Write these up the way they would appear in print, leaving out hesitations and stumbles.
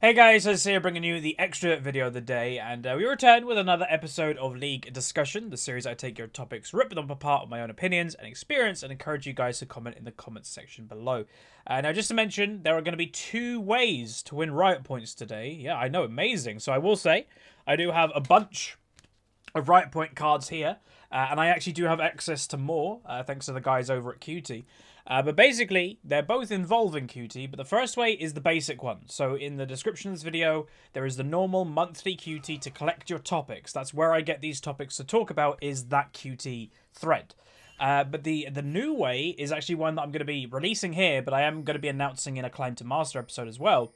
Hey guys, Huzzy here bringing you the extra video of the day, and we return with another episode of League Discussion, the series I take your topics, rip them apart with my own opinions and experience, and encourage you guys to comment in the comments section below. Now, just to mention, there are going to be 2 ways to win Riot Points today. Yeah, I know, amazing. So I will say, I do have a bunch of Riot Point cards here, and I actually do have access to more, thanks to the guys over at Qutee. But basically, they're both involving Qutee, but the first way is the basic one. So in the description of this video, there is the normal monthly Qutee to collect your topics. That's where I get these topics to talk about, is that Qutee thread. But the new way is actually one that I'm going to be releasing here, but I am going to be announcing in a Climb to Master episode as well,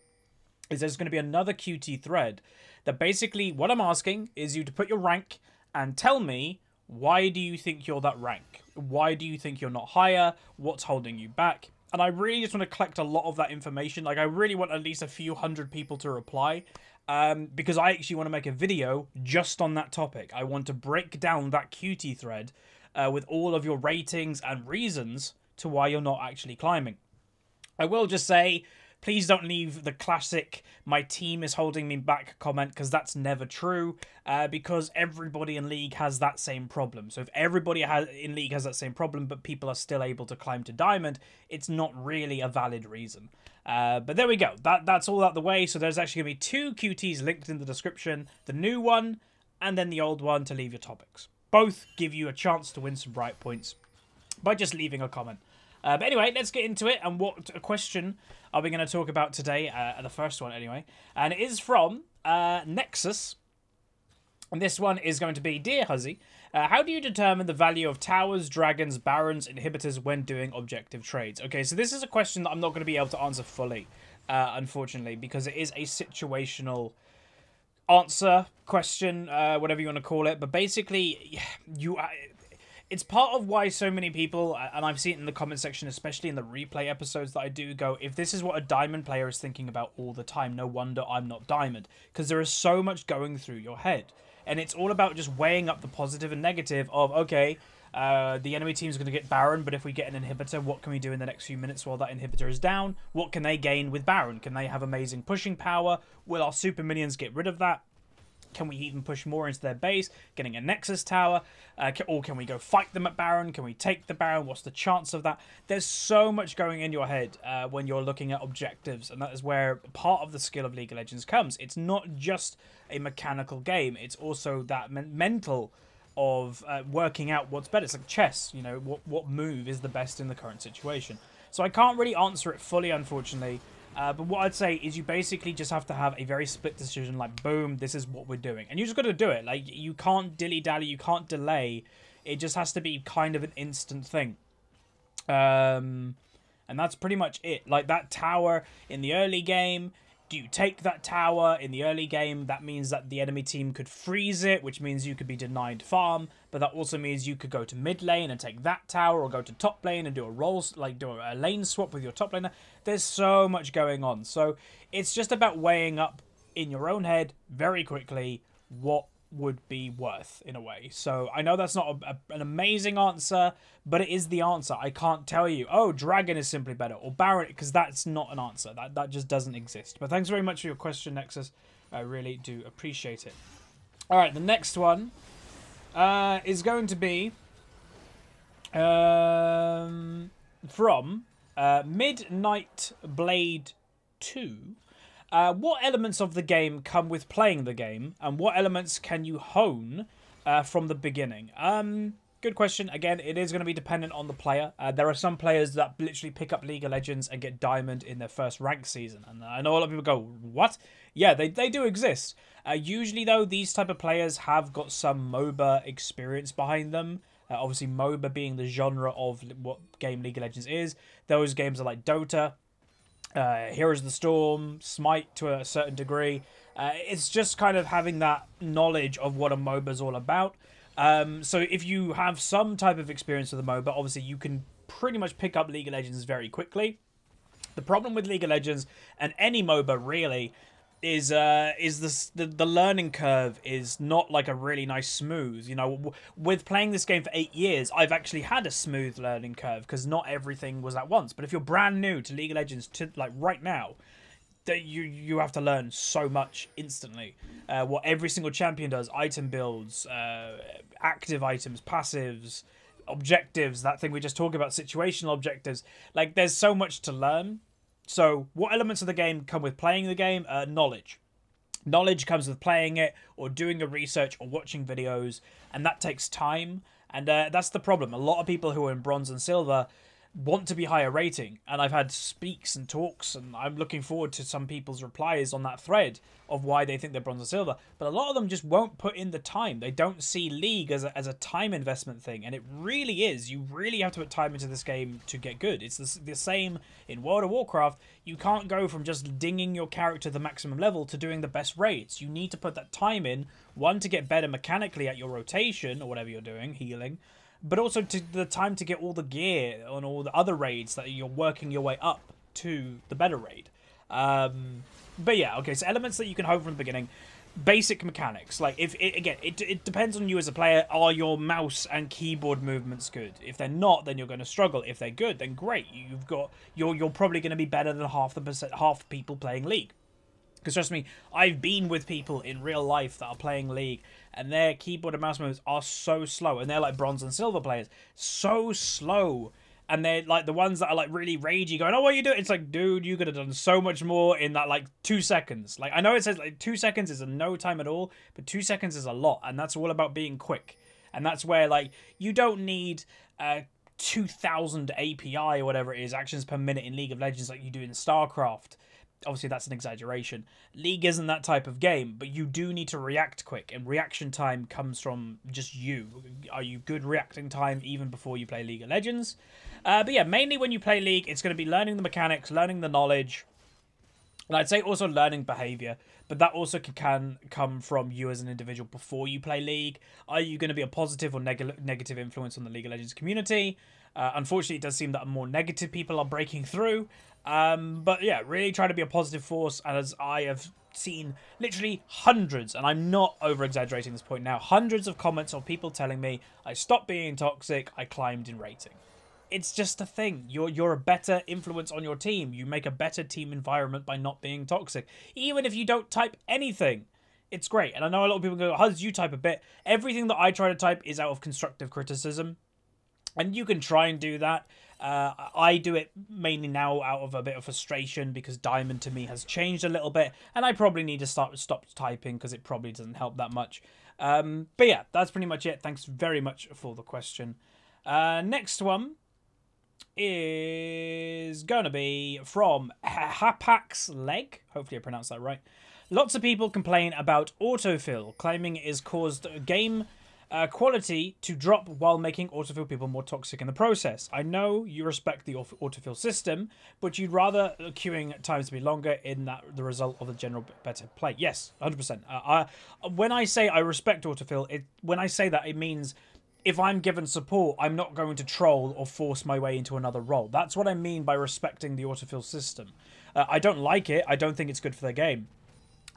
is there's going to be another Qutee thread that basically, what I'm asking is you to put your rank and tell me, why do you think you're that rank? Why do you think you're not higher? What's holding you back? And I really just want to collect a lot of that information. Like, I really want at least a few hundred people to reply, because I actually want to make a video just on that topic. I want to break down that Qutee thread with all of your ratings and reasons to why you're not actually climbing. I will just say, please don't leave the classic "my team is holding me back" comment, because that's never true, because everybody in League has that same problem. So if everybody in League has that same problem, but people are still able to climb to Diamond, it's not really a valid reason. But there we go. That's all out the way. So there's actually going to be 2 Qutees linked in the description. The new one, and then the old one to leave your topics. Both give you a chance to win some Riot Points by just leaving a comment. But anyway, let's get into it. And what a question are we going to talk about today? The first one, anyway. And it is from Nexus. And this one is going to be, Dear Huzzy, how do you determine the value of towers, dragons, barons, inhibitors when doing objective trades? Okay, so this is a question that I'm not going to be able to answer fully, unfortunately, because it is a situational answer question, whatever you want to call it. But basically, it's part of why so many people, and I've seen it in the comment section, especially in the replay episodes that I do, go, if this is what a Diamond player is thinking about all the time, no wonder I'm not Diamond. Because there is so much going through your head. And it's all about just weighing up the positive and negative of, okay, the enemy team's going to get Baron, but if we get an inhibitor, what can we do in the next few minutes while that inhibitor is down? What can they gain with Baron? Can they have amazing pushing power? Will our super minions get rid of that? Can we even push more into their base, getting a Nexus tower? Or can we go fight them at Baron? Can we take the Baron? What's the chance of that? There's so much going in your head when you're looking at objectives, and that is where part of the skill of League of Legends comes. It's not just a mechanical game. It's also that mental of working out what's better. It's like chess, you know, what move is the best in the current situation. So I can't really answer it fully, unfortunately. But what I'd say is you basically just have to have a very split decision, like, boom, this is what we're doing. And you just got to do it. Like, you can't dilly-dally, you can't delay. It just has to be kind of an instant thing. And that's pretty much it. Like, that tower in the early game, do you take that tower in the early game? That means that the enemy team could freeze it, which means you could be denied farm. But that also means you could go to mid lane and take that tower, or go to top lane and do a roll, like do a lane swap with your top laner. There's so much going on. So it's just about weighing up in your own head very quickly what would be worth, in a way. So I know that's not an amazing answer, but it is the answer. I can't tell you, oh, dragon is simply better, or baron, because that's not an answer. That just doesn't exist. But thanks very much for your question, Nexus. I really do appreciate it. All right, the next one is going to be from Midnight Blade 2. What elements of the game come with playing the game, and what elements can you hone from the beginning? Good question. Again, it is going to be dependent on the player. There are some players that literally pick up League of Legends and get Diamond in their first rank season. And I know a lot of people go, what? Yeah, they do exist. Usually, though, these type of players have got some MOBA experience behind them. Obviously, MOBA being the genre of what game League of Legends is. Those games are like Dota, Heroes of the Storm, Smite to a certain degree. It's just kind of having that knowledge of what a MOBA is all about. So if you have some type of experience with a MOBA, obviously you can pretty much pick up League of Legends very quickly. The problem with League of Legends, and any MOBA really, is the learning curve is not like a really nice smooth. You know, with playing this game for 8 years, I've actually had a smooth learning curve because not everything was at once. But if you're brand new to League of Legends, like right now, that you have to learn so much instantly. What every single champion does, item builds, active items, passives, objectives, that thing we just talked about, situational objectives. Like, there's so much to learn. So what elements of the game come with playing the game? Knowledge. Knowledge comes with playing it, or doing a research, or watching videos, and that takes time. And that's the problem. A lot of people who are in bronze and silver want to be higher rating, and I've had speaks and talks, and I'm looking forward to some people's replies on that thread of why they think they're bronze and silver, but a lot of them just won't put in the time. They don't see League as a time investment thing, and it really is. You really have to put time into this game to get good. It's the same in World of Warcraft. You can't go from just dinging your character to the maximum level to doing the best raids. You need to put that time in, one, to get better mechanically at your rotation, or whatever you're doing, healing, but also to the time to get all the gear on all the other raids that you're working your way up to the better raid. But yeah, okay, so elements that you can hone from the beginning. Basic mechanics. Like, it depends on you as a player. Are your mouse and keyboard movements good? If they're not, then you're going to struggle. If they're good, then great. You're probably going to be better than half the people playing League. Because trust me, I've been with people in real life that are playing League, and their keyboard and mouse movements are so slow, and they're like bronze and silver players, so slow, and they're like the ones that are like really ragey, going, "Oh, what are you doing?" It's like, dude, you could have done so much more in that like 2 seconds. Like, I know it says like 2 seconds is no time at all, but 2 seconds is a lot, and that's all about being quick. And that's where, like, you don't need 2,000 API or whatever it is, actions per minute in League of Legends, like you do in StarCraft. Obviously, that's an exaggeration. League isn't that type of game, but you do need to react quick, and reaction time comes from just you. Are you good reacting time even before you play League of Legends? But yeah, mainly when you play League, it's going to be learning the mechanics, learning the knowledge, and I'd say also learning behavior, but that also can come from you as an individual before you play League. Are you going to be a positive or negative influence on the League of Legends community? Unfortunately, it does seem that more negative people are breaking through. But yeah, really try to be a positive force, and as I have seen literally hundreds, and I'm not over-exaggerating this point now, hundreds of comments of people telling me, I stopped being toxic, I climbed in rating. It's just a thing. You're a better influence on your team. You make a better team environment by not being toxic. Even if you don't type anything, it's great. And I know a lot of people go, Huz, you type a bit. Everything that I try to type is out of constructive criticism. And you can try and do that. I do it mainly now out of a bit of frustration because Diamond to me has changed a little bit, and I probably need to stop typing because it probably doesn't help that much. But yeah, that's pretty much it. Thanks very much for the question. Next one is going to be from Hapax Leg. Hopefully I pronounced that right. Lots of people complain about autofill, claiming it has caused game quality to drop while making autofill people more toxic in the process. I know you respect the autofill system, but you'd rather queuing times to be longer in that the result of the general better play. Yes, 100%. When I say I respect autofill, when I say that, it means if I'm given support, I'm not going to troll or force my way into another role. That's what I mean by respecting the autofill system. I don't like it. I don't think it's good for the game.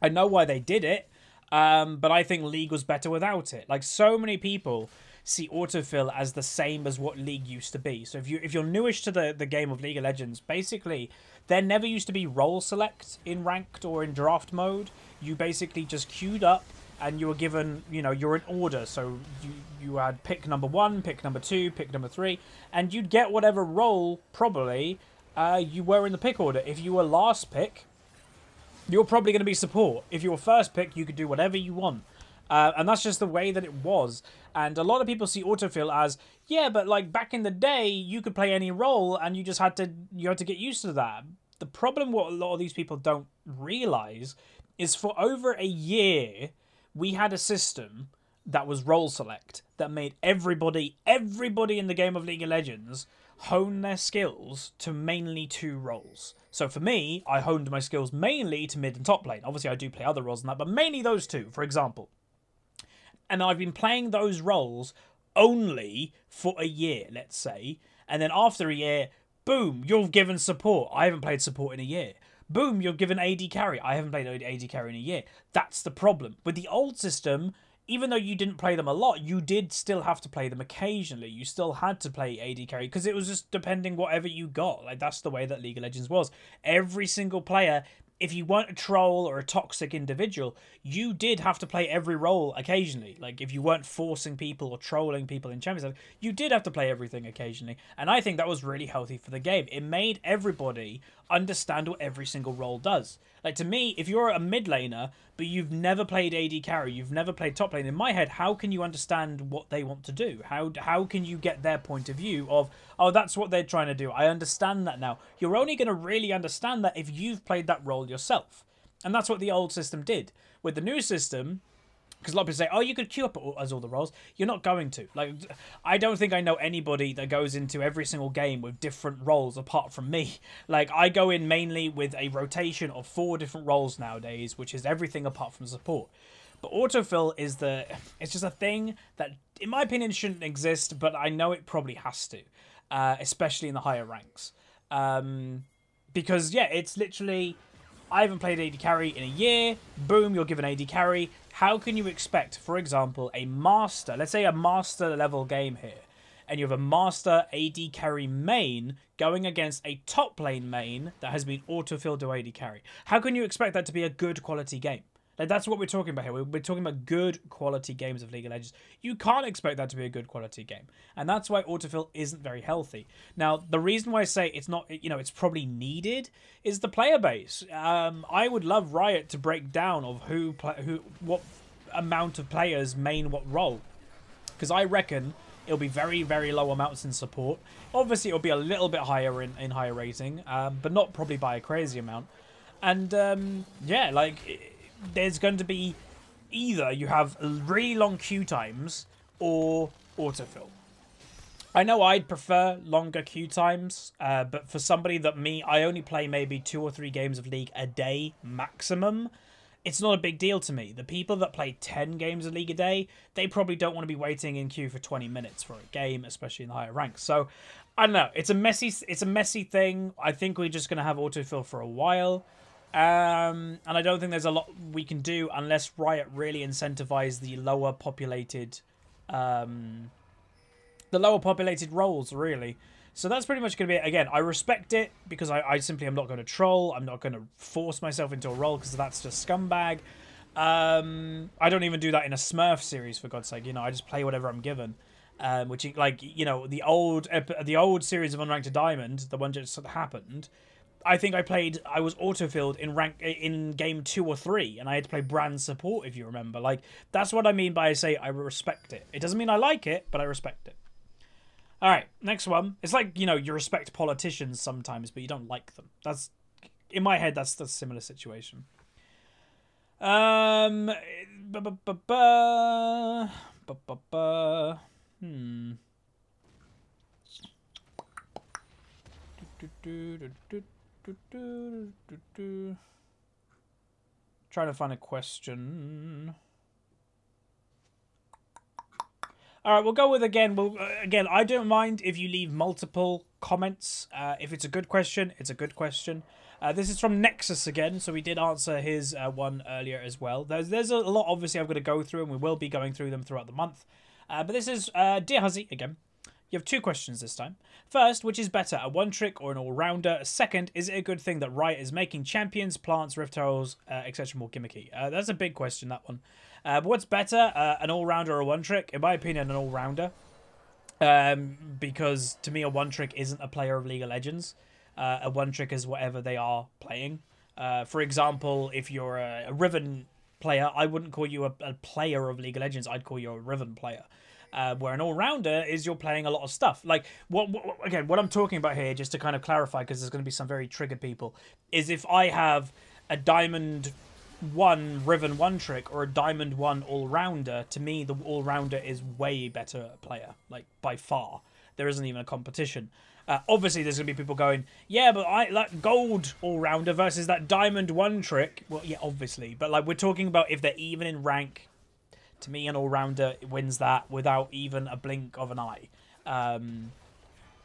I know why they did it. But I think League was better without it. Like, so many people see autofill as the same as what League used to be. So if you're newish to the game of League of Legends, basically there never used to be role select in ranked or in draft mode. You basically just queued up and you were given, you know, you're in order. So you had pick number 1, pick number 2, pick number 3, and you'd get whatever role probably you were in the pick order. If you were last pick, you're probably going to be support. If you were first pick, you could do whatever you want. And that's just the way that it was. And a lot of people see autofill as, yeah, but like back in the day, you could play any role and you just had to get used to that. The problem what a lot of these people don't realize is for over a year, we had a system that was role select that made everybody in the game of League of Legends hone their skills to mainly 2 roles. So for me, I honed my skills mainly to mid and top lane. Obviously, I do play other roles than that, but mainly those 2, for example. And I've been playing those roles only for a year, let's say. And then after a year, boom, you're given support. I haven't played support in a year. Boom, you're given AD carry. I haven't played AD carry in a year. That's the problem. With the old system, even though you didn't play them a lot, you did still have to play them occasionally. You still had to play AD carry because it was just depending whatever you got. Like, that's the way that League of Legends was. Every single player if you weren't a troll or a toxic individual, you did have to play every role occasionally. Like, if you weren't forcing people or trolling people in Champions League, you did have to play everything occasionally. And I think that was really healthy for the game. It made everybody understand what every single role does. Like, to me, if you're a mid laner, but you've never played AD carry, you've never played top lane, in my head, how can you understand what they want to do? How can you get their point of view of, oh, that's what they're trying to do. I understand that now. You're only going to really understand that if you've played that role yourself. And that's what the old system did. With the new system, because a lot of people say, oh, you could queue up as all the roles. You're not going to. Like, I don't think I know anybody that goes into every single game with different roles apart from me. Like, I go in mainly with a rotation of 4 different roles nowadays, which is everything apart from support. But autofill is it's just a thing that, in my opinion, shouldn't exist, but I know it probably has to, especially in the higher ranks. Because, yeah, it's literally, I haven't played AD carry in a year. Boom, you're given AD carry. How can you expect, for example, a master, let's say a master level game here, and you have a master AD carry main going against a top lane main that has been autofilled to AD carry? How can you expect that to be a good quality game? Like, that's what we're talking about here. We're talking about good quality games of League of Legends. You can't expect that to be a good quality game. And that's why autofill isn't very healthy. Now, the reason why I say it's not, you know, it's probably needed is the player base. I would love Riot to break down of what amount of players main what role. Because I reckon it'll be very, very low amounts in support. Obviously, it'll be a little bit higher in higher rating, but not probably by a crazy amount. And, yeah, like, there's going to be either you have really long queue times or autofill. I know I'd prefer longer queue times, but for somebody that I only play maybe 2 or 3 games of League a day maximum. It's not a big deal to me. The people that play 10 games of League a day, they probably don't want to be waiting in queue for 20 minutes for a game, especially in the higher ranks. So, I don't know. It's a messy thing. I think we're just going to have autofill for a while. And I don't think there's a lot we can do unless Riot really incentivize the lower populated roles, really. So that's pretty much going to be it. Again, I respect it because I simply am not going to troll. I'm not going to force myself into a role because that's just scumbag. I don't even do that in a Smurf series, for God's sake. You know, I just play whatever I'm given. Which, like, you know, the old series of Unranked to Diamond, the one that just happened, I think I was autofilled in game 2 or 3, and I had to play brand support, if you remember. Like, that's what I mean by I say I respect it. It doesn't mean I like it, but I respect it. All right, next one. It's like, you know, you respect politicians sometimes, but you don't like them. That's, in my head, that's the similar situation. Trying to find a question. All right, we'll go with again. Again, I don't mind if you leave multiple comments. If it's a good question, it's a good question. This is from Nexus again, so we did answer his one earlier as well. There's a lot, obviously, I'm going to go through, and we will be going through them throughout the month. But this is Dear Huzzy again. You have 2 questions this time. First, which is better, a one-trick or an all-rounder? Second, is it a good thing that Riot is making champions, plants, rift heralds, etc. more gimmicky? That's a big question, that one. But what's better, an all-rounder or a one-trick? In my opinion, an all-rounder. Because, to me, a one-trick isn't a player of League of Legends. A one-trick is whatever they are playing. For example, if you're a Riven player, I wouldn't call you a player of League of Legends. I'd call you a Riven player. Where an all-rounder is you're playing a lot of stuff. Like, what I'm talking about here, just to kind of clarify, because there's going to be some very triggered people, is if I have a Diamond 1 Riven one-trick or a Diamond 1 all-rounder, to me, the all-rounder is way better player, like, by far. There isn't even a competition. Obviously, there's going to be people going, yeah, but I like gold all-rounder versus that Diamond one-trick. Well, yeah, obviously. But, like, we're talking about if they're even in rank. To me, an all-rounder wins that without even a blink of an eye.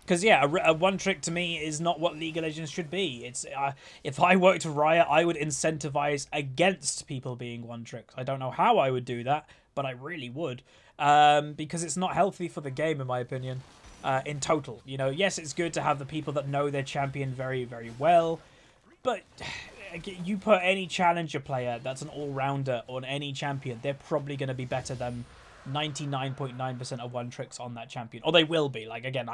Because, yeah, a one-trick to me is not what League of Legends should be. It's if I worked for Riot, I would incentivize against people being one-tricks. I don't know how I would do that, but I really would. Because it's not healthy for the game, in my opinion, in total. You know, yes, it's good to have the people that know their champion very, very well. But you put any challenger player that's an all-rounder on any champion, they're probably going to be better than 99.9% of one tricks on that champion, or they will be. Like, again,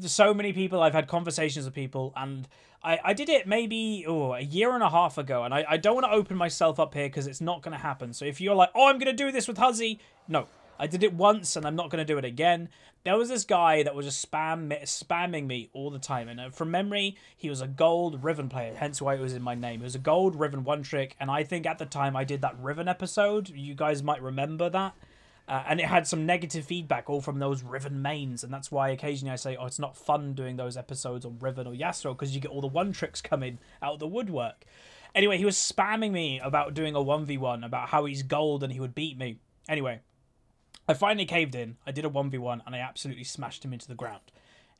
so many people, I've had conversations with people, and I did it maybe a year and a half ago, and I don't want to open myself up here because it's not going to happen. So if you're like, oh, I'm going to do this with Huzzy, no, I did it once and I'm not going to do it again. There was this guy that was just spamming me all the time, and from memory, he was a gold Riven player, hence why it was in my name. It was a gold Riven one trick, and I think at the time I did that Riven episode. You guys might remember that. And it had some negative feedback all from those Riven mains, and that's why occasionally I say, oh, it's not fun doing those episodes on Riven or Yasuo, because you get all the one tricks coming out of the woodwork. Anyway, he was spamming me about doing a 1v1, about how he's gold and he would beat me. Anyway, I finally caved in. I did a 1v1 and I absolutely smashed him into the ground.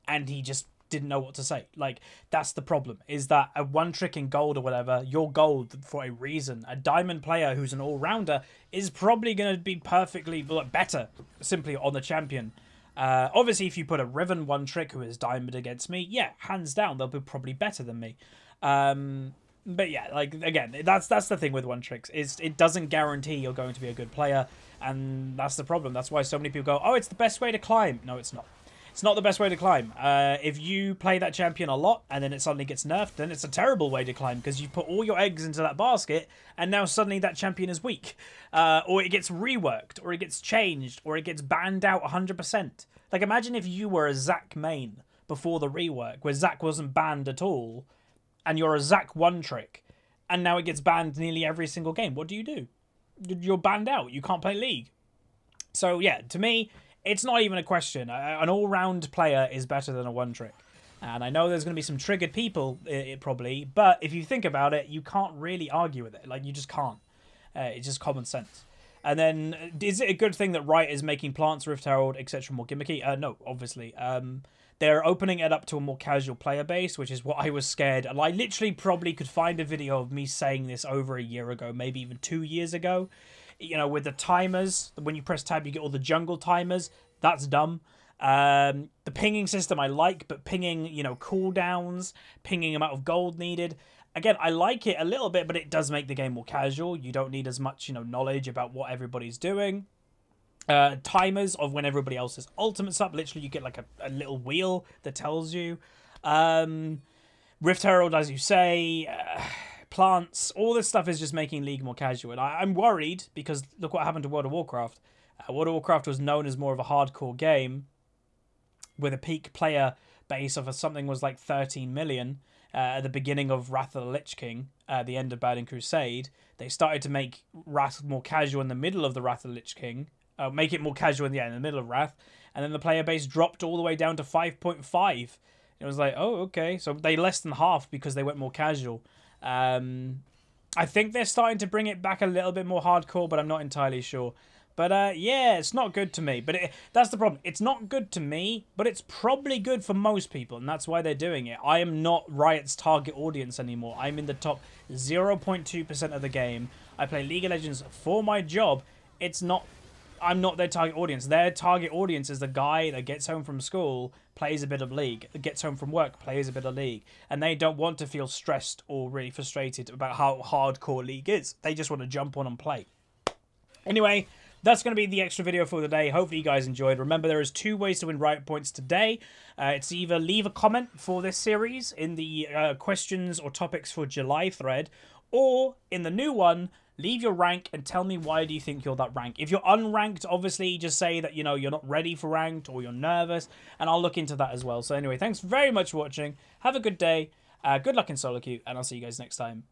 And he just didn't know what to say. Like, that's the problem, is that a one trick in gold or whatever, you're gold for a reason. A diamond player who's an all-rounder is probably going to be perfectly better simply on the champion. Obviously, if you put a Riven one trick who is diamond against me, yeah, hands down, they'll be probably better than me. But yeah, like, again, that's the thing with one tricks, is it doesn't guarantee you're going to be a good player, and that's the problem. That's why so many people go, oh, it's the best way to climb. No, it's not. It's not the best way to climb. If you play that champion a lot and then it suddenly gets nerfed, then it's a terrible way to climb, because you put all your eggs into that basket and now suddenly that champion is weak. Or it gets reworked, or it gets changed, or it gets banned out 100%. Like, imagine if you were a Zac main before the rework, where Zac wasn't banned at all, and you're a Zac one trick, and now it gets banned nearly every single game. What do? You're banned out. You can't play League. So yeah, to me, it's not even a question. An all-round player is better than a one-trick. And I know there's going to be some triggered people, probably, but if you think about it, you can't really argue with it. Like, you just can't. It's just common sense. And then, is it a good thing that Riot is making Plants, Rift Herald, etc. more gimmicky? No, obviously. They're opening it up to a more casual player base, which is what I was scared. And I literally probably could find a video of me saying this over a year ago, maybe even 2 years ago. You know, with the timers, when you press tab, you get all the jungle timers. That's dumb. The pinging system I like, but pinging, you know, cooldowns, pinging amount of gold needed. Again, I like it a little bit, but it does make the game more casual. You don't need as much, you know, knowledge about what everybody's doing. Timers of when everybody else's ultimate's up. Literally, you get like a little wheel that tells you. Rift Herald, as you say. Plants, all this stuff is just making League more casual. And I'm worried, because look what happened to World of Warcraft. World of Warcraft was known as more of a hardcore game, with a peak player base of something was like 13 million at the beginning of Wrath of the Lich King, the end of Burning Crusade. They started to make Wrath more casual in the middle of the Wrath of the Lich King, make it more casual in the middle of Wrath, and then the player base dropped all the way down to 5.5. It was like, oh, okay, so they less than half because they went more casual. I think they're starting to bring it back a little bit more hardcore, but I'm not entirely sure. But yeah, it's not good to me. But that's the problem. It's not good to me, but it's probably good for most people, and that's why they're doing it. I am not Riot's target audience anymore. I'm in the top 0.2% of the game. I play League of Legends for my job. I'm not their target audience. Their target audience is the guy that gets home from school, plays a bit of League, gets home from work, plays a bit of League, and they don't want to feel stressed or really frustrated about how hardcore League is. They just want to jump on and play. Anyway, that's going to be the extra video for the day. Hopefully you guys enjoyed. Remember, there is 2 ways to win Riot Points today. It's either leave a comment for this series in the questions or topics for July thread, or in the new one, leave your rank and tell me why do you think you're that rank. If you're unranked, obviously just say that, you know, you're not ready for ranked or you're nervous, and I'll look into that as well. So anyway, thanks very much for watching. Have a good day. Good luck in solo queue, and I'll see you guys next time.